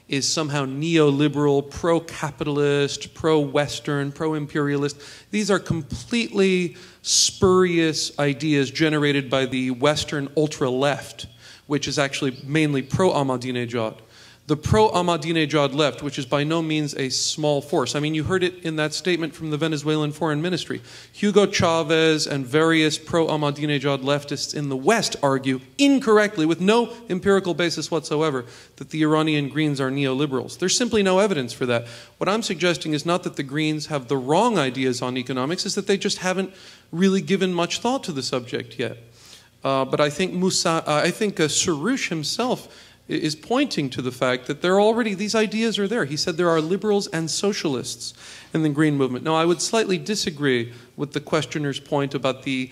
is somehow neoliberal, pro-capitalist, pro-Western, pro-imperialist. These are completely spurious ideas generated by the Western ultra-left, which is actually mainly pro-Ahmadinejad. The pro-Ahmadinejad left, which is by no means a small force. I mean, you heard it in that statement from the Venezuelan Foreign Ministry. Hugo Chavez and various pro-Ahmadinejad leftists in the West argue incorrectly, with no empirical basis whatsoever, that the Iranian Greens are neoliberals. There's simply no evidence for that. What I'm suggesting is not that the Greens have the wrong ideas on economics, is that they just haven't really given much thought to the subject yet. But I think Soroush himself is pointing to the fact that these ideas are there. He said there are liberals and socialists in the Green movement. Now, I would slightly disagree with the questioner's point about the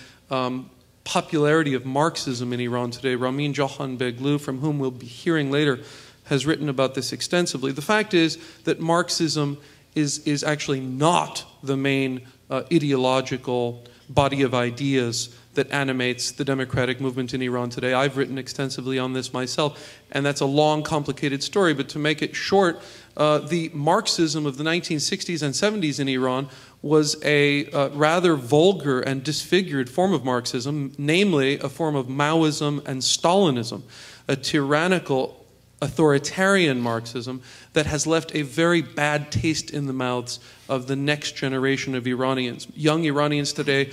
popularity of Marxism in Iran today. Ramin Jahanbegloo, from whom we'll be hearing later, has written about this extensively. The fact is that Marxism is actually not the main ideological body of ideas that animates the democratic movement in Iran today. I've written extensively on this myself, and that's a long, complicated story, but to make it short, the Marxism of the 1960s and 70s in Iran was a rather vulgar and disfigured form of Marxism, namely a form of Maoism and Stalinism, a tyrannical, authoritarian Marxism that has left a very bad taste in the mouths of the next generation of Iranians. Young Iranians today,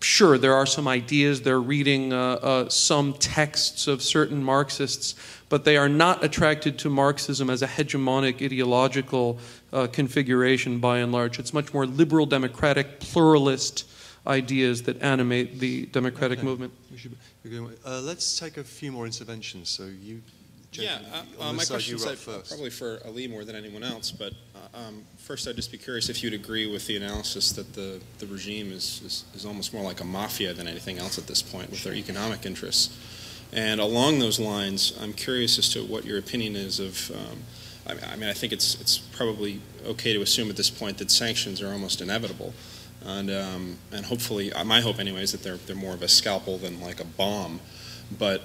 sure, there are some ideas, they're reading some texts of certain Marxists, but they are not attracted to Marxism as a hegemonic ideological configuration by and large. It's much more liberal, democratic, pluralist ideas that animate the democratic movement. Let's take a few more interventions. So you, my question is probably for Ali more than anyone else, but first I'd just be curious if you'd agree with the analysis that the regime is almost more like a mafia than anything else at this point with their economic interests. And along those lines, I'm curious as to what your opinion is of, I mean, I think it's probably okay to assume at this point that sanctions are almost inevitable. And hopefully, my hope anyway is that they're more of a scalpel than like a bomb. But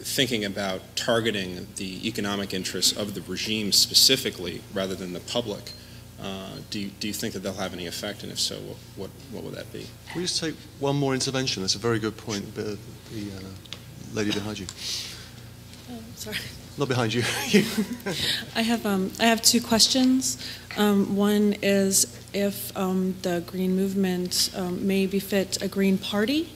thinking about targeting the economic interests of the regime specifically rather than the public, do you think that they'll have any effect? And if so, what would that be? Can we just take one more intervention? That's a very good point. The lady behind you. Oh, sorry. Not behind you. I have two questions. One is if the Green movement may befit a Green Party.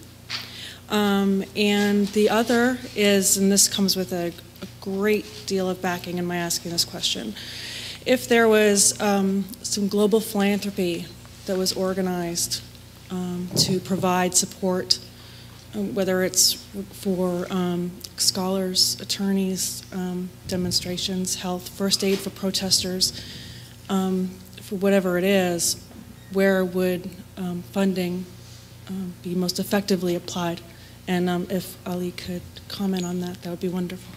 And the other is, and this comes with a great deal of backing in my asking this question, if there was some global philanthropy that was organized to provide support, whether it's for scholars, attorneys, demonstrations, health, first aid for protesters, for whatever it is, where would funding be most effectively applied? And if Ali could comment on that, that would be wonderful.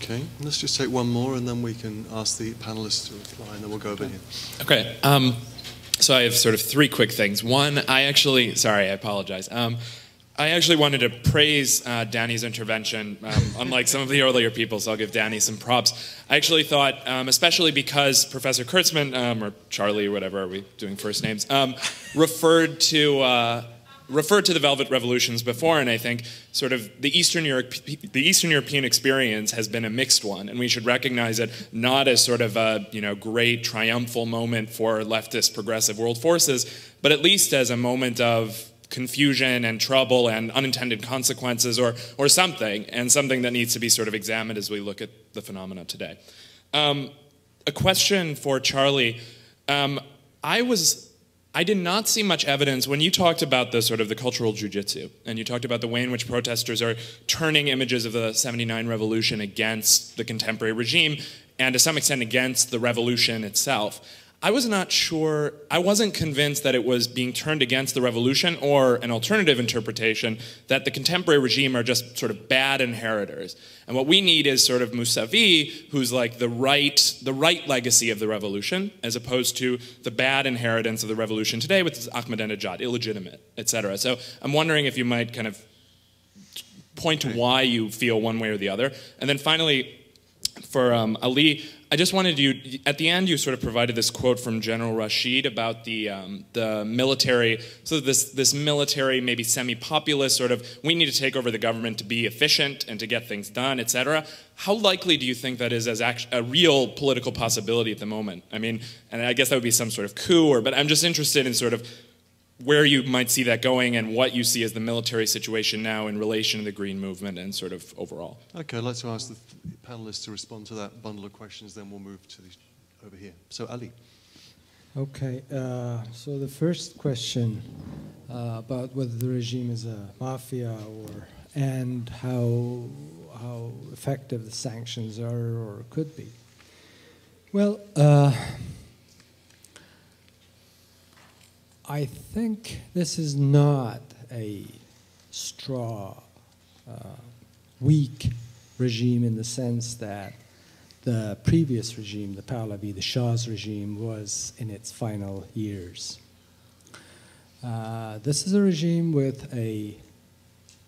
Okay, let's just take one more and then we can ask the panelists to reply and then we'll go over here. Okay, so I have sort of three quick things. One, I apologize. I actually wanted to praise Danny's intervention, unlike some of the earlier people, so I'll give Danny some props. I actually thought, especially because Professor Kurtzman, or Charlie, whatever, are we doing first names, referred to the Velvet Revolutions before, and I think sort of the Eastern European experience has been a mixed one, and we should recognize it not as sort of a great triumphal moment for leftist progressive world forces, but at least as a moment of confusion and trouble and unintended consequences or something, and something that needs to be sort of examined as we look at the phenomena today. A question for Charlie. I did not see much evidence when you talked about the cultural jujitsu, and you talked about the way in which protesters are turning images of the '79 revolution against the contemporary regime, and to some extent against the revolution itself. I was not sure, I wasn't convinced that it was being turned against the revolution or an alternative interpretation that the contemporary regime are just sort of bad inheritors. And what we need is sort of Mousavi, who's like the right legacy of the revolution, as opposed to the bad inheritance of the revolution today, which is Ahmadinejad, illegitimate, etc. So I'm wondering if you might kind of point to why you feel one way or the other. And then finally, for Ali, I just wanted you, at the end you sort of provided this quote from General Rashid about the military, so this military, maybe semi-populist sort of, we need to take over the government to be efficient and to get things done, etc. How likely do you think that is as a real political possibility at the moment? I mean, and I guess that would be some sort of coup, but I'm just interested in sort of where you might see that going and what you see as the military situation now in relation to the Green Movement and sort of overall. Okay, let's ask the panelists to respond to that bundle of questions, then we'll move to over here. So Ali. Okay, so the first question about whether the regime is a mafia and how effective the sanctions are or could be. Well, I think this is not a straw, weak regime in the sense that the previous regime, the Pahlavi, the Shah's regime, was in its final years. This is a regime with a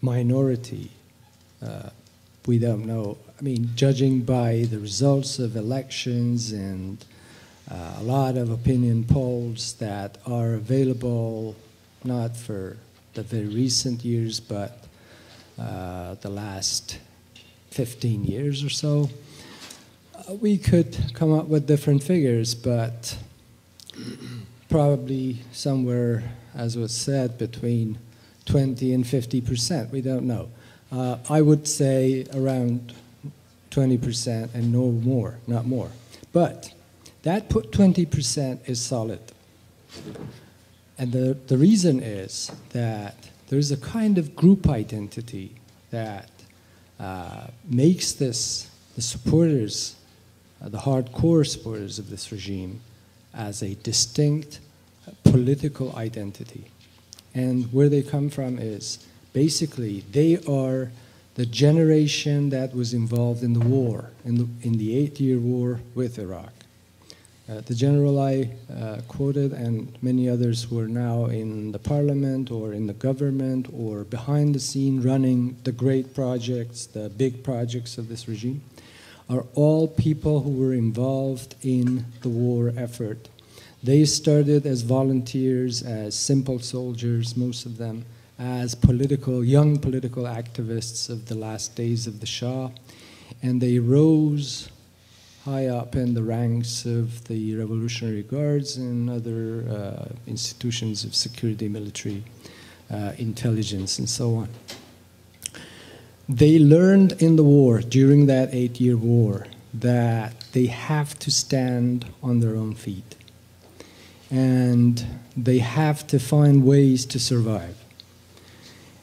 minority. We don't know. I mean, judging by the results of elections and a lot of opinion polls that are available, not for the very recent years, but the last 15 years or so. We could come up with different figures, but probably somewhere, as was said, between 20 and 50%. We don't know. I would say around 20% and no more, not more. But that 20% is solid. And the reason is that there's a kind of group identity that makes this, the supporters, the hardcore supporters of this regime, as a distinct political identity. And where they come from is basically they are the generation that was involved in the war, in the 8-year war with Iraq. The general I quoted and many others who are now in the parliament or in the government or behind the scene running the great projects, the big projects of this regime, are all people who were involved in the war effort. They started as volunteers, as simple soldiers, most of them, as young political activists of the last days of the Shah, and they rose high up in the ranks of the Revolutionary Guards and other institutions of security, military, intelligence, and so on. They learned in the war, during that 8-year war, that they have to stand on their own feet. And they have to find ways to survive.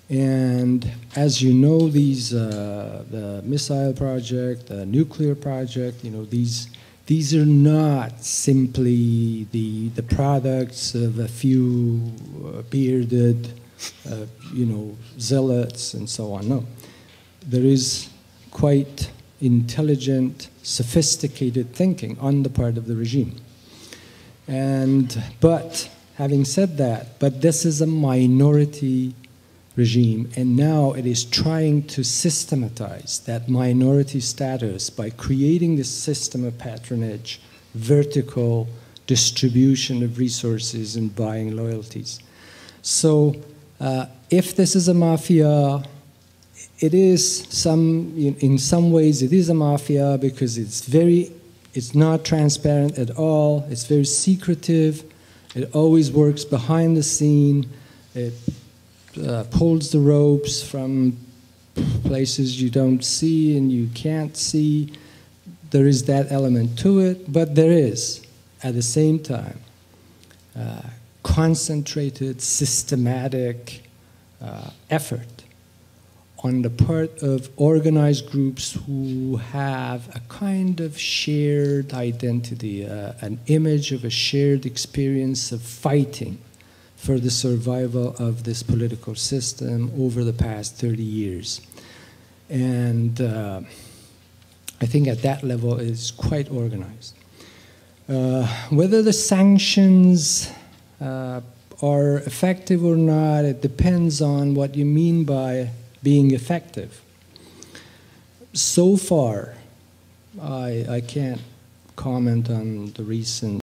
And as you know, the missile project, the nuclear project, you know, these are not simply the products of a few bearded, you know, zealots and so on. No, there is quite intelligent, sophisticated thinking on the part of the regime. But having said that, but this is a minority regime, and now it is trying to systematize that minority status by creating this system of patronage, vertical distribution of resources and buying loyalties. So if this is a mafia, it is in some ways it is a mafia because it's not transparent at all, it's very secretive, it always works behind the scene, it pulls the ropes from places you don't see and you can't see. There is that element to it, but there is, at the same time, concentrated, systematic effort on the part of organized groups who have a kind of shared identity, an image of a shared experience of fighting for the survival of this political system over the past 30 years. And I think at that level it is quite organized. Whether the sanctions are effective or not, it depends on what you mean by being effective. So far, I can't comment on the recent